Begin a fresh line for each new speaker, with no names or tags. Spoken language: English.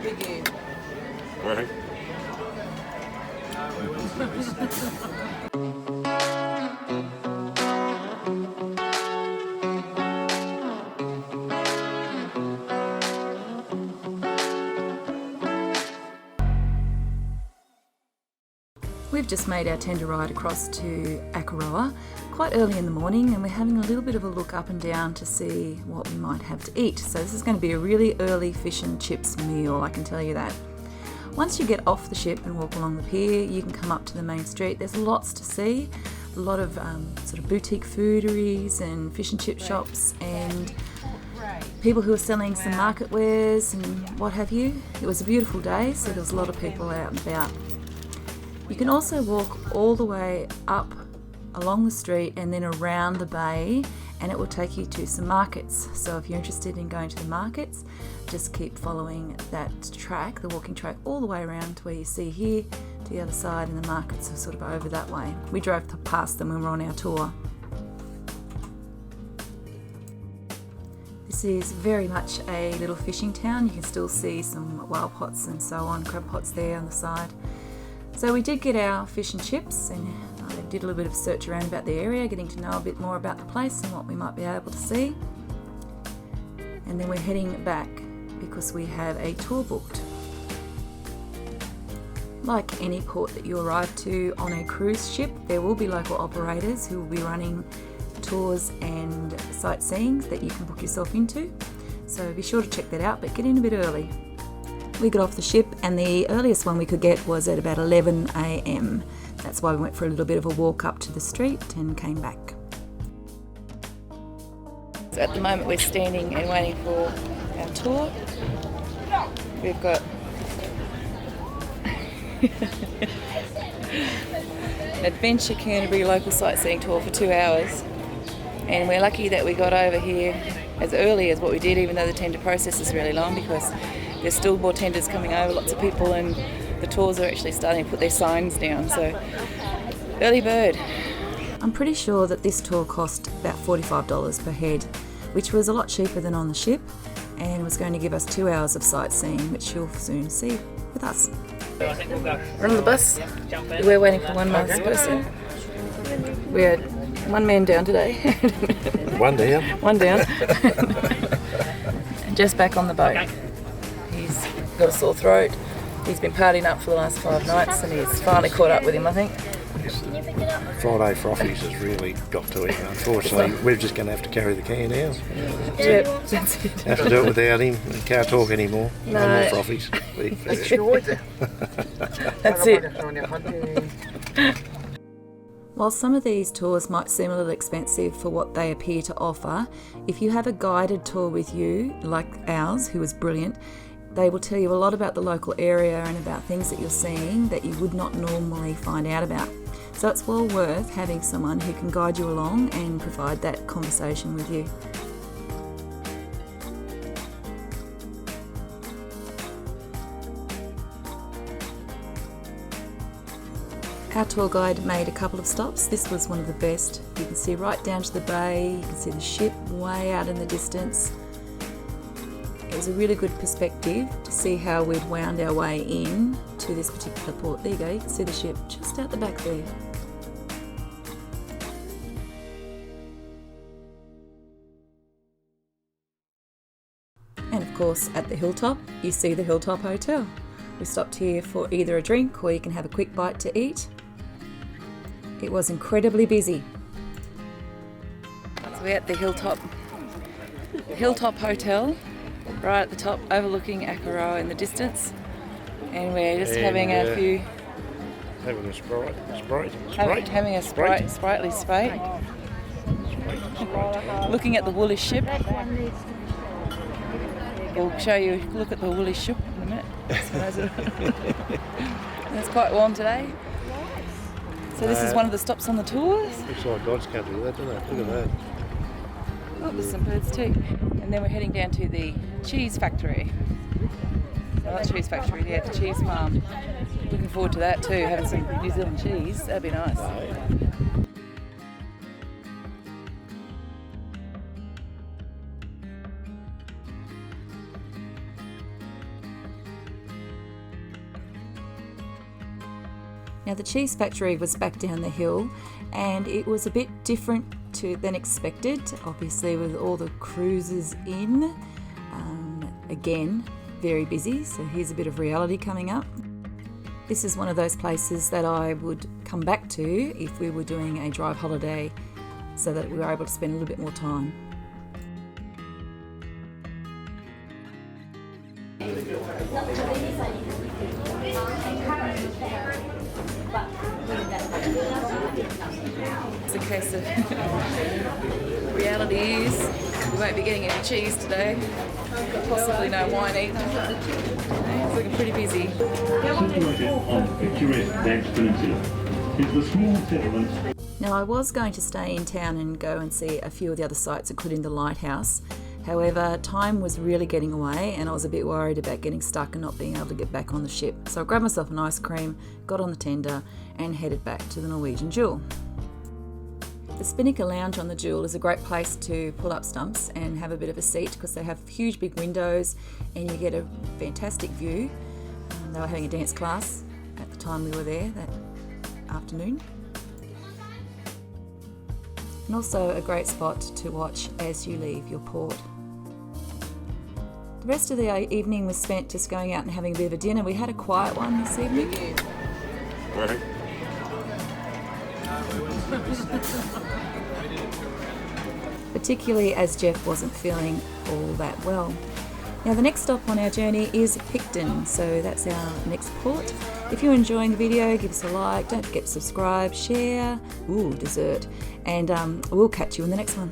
Right.
We've just made our tender ride across to Akaroa quite early in the morning, and we're having a little bit of a look up and down to see what we might have to eat. So this is going to be a really early fish and chips meal, I can tell you that. Once you get off the ship and walk along the pier, you can come up to the main street. There's lots to see, a lot of sort of boutique fooderies and fish and chip shops and people who are selling some market wares and what have you. It was a beautiful day, so there was a lot of people out and about. You can also walk all the way up along the street and then around the bay, and it will take you to some markets. So if you're interested in going to the markets, just keep following that track, the walking track, all the way around to where you see here to the other side, and the markets are sort of over that way. We drove past them when we were on our tour. This is very much a little fishing town. You can still see some wild pots and so on, crab pots there on the side. So we did get our fish and chips, and I did a little bit of search around about the area, getting to know a bit more about the place and what we might be able to see. And then we're heading back because we have a tour booked. Like any port that you arrive to on a cruise ship, there will be local operators who will be running tours and sightseeing that you can book yourself into. So be sure to check that out, but get in a bit early. We got off the ship, and the earliest one we could get was at about 11 a.m. That's why we went for a little bit of a walk up to the street and came back. So at the moment we're standing and waiting for our tour. We've got Adventure Canterbury local sightseeing tour for 2 hours, and we're lucky that we got over here as early as what we did, even though the tender process is really long, because there's still more tenders coming over, lots of people, and the tours are actually starting to put their signs down, so early bird. I'm pretty sure that this tour cost about $45 per head, which was a lot cheaper than on the ship, and was going to give us 2 hours of sightseeing, which you'll soon see with us. We're on the bus. We're waiting for one last person. We're one man down today.
One down.
One down. And just back on the boat. He's got a sore throat. He's been partying up for the last 5 nights, and he's finally caught up with him, I think.
Friday frothies has really got to him. Unfortunately, we're just going to have to carry the can now.
Yep, that's it.
Have to do it without him. We can't talk anymore.
No.
No more frothies.
That's it. While some of these tours might seem a little expensive for what they appear to offer, if you have a guided tour with you, like ours, who was brilliant, they will tell you a lot about the local area and about things that you're seeing that you would not normally find out about. So it's well worth having someone who can guide you along and provide that conversation with you. Our tour guide made a couple of stops. This was one of the best. You can see right down to the bay, you can see the ship way out in the distance. It was a really good perspective to see how we'd wound our way in to this particular port. There you go, you can see the ship just out the back there. And of course, at the hilltop, you see the Hilltop Hotel. We stopped here for either a drink or you can have a quick bite to eat. It was incredibly busy. So we're at the Hilltop Hotel, right at the top, overlooking Akaroa in the distance. And we're just having a few...
Having a sprite.
Having a sprightly spate. Looking at the woolly ship. We'll show you, look at the woolly ship in a minute. It's quite warm today. So this is one of the stops on the tour.
Looks like God's country, that, doesn't it? Look at that.
Oh, there's some birds too. And then we're heading down to the cheese factory. Not cheese factory, yeah, the cheese farm. Looking forward to that too, having some New Zealand cheese. That'd be nice. Now the cheese factory was back down the hill, and it was a bit different than expected, obviously with all the cruises in. Again, very busy, so here's a bit of reality coming up. This is one of those places that I would come back to if we were doing a drive holiday, so that we were able to spend a little bit more time. It's a case of reality is we won't be getting any cheese today, possibly no wine either. It's looking pretty busy.
Situated on the picturesque Banks Peninsula is the small settlement.
Now I was going to stay in town and go and see a few of the other sites, including the lighthouse. However, time was really getting away and I was a bit worried about getting stuck and not being able to get back on the ship. So I grabbed myself an ice cream, got on the tender and headed back to the Norwegian Jewel. The Spinnaker Lounge on the Jewel is a great place to pull up stumps and have a bit of a seat because they have huge big windows and you get a fantastic view. They were having a dance class at the time we were there that afternoon. And also a great spot to watch as you leave your port. The rest of the evening was spent just going out and having a bit of a dinner. We had a quiet one this evening.
Right.
Particularly as Jeff wasn't feeling all that well. Now the next stop on our journey is Picton, so that's our next port. If you're enjoying the video, give us a like, don't forget to subscribe, share, dessert, and we'll catch you in the next one.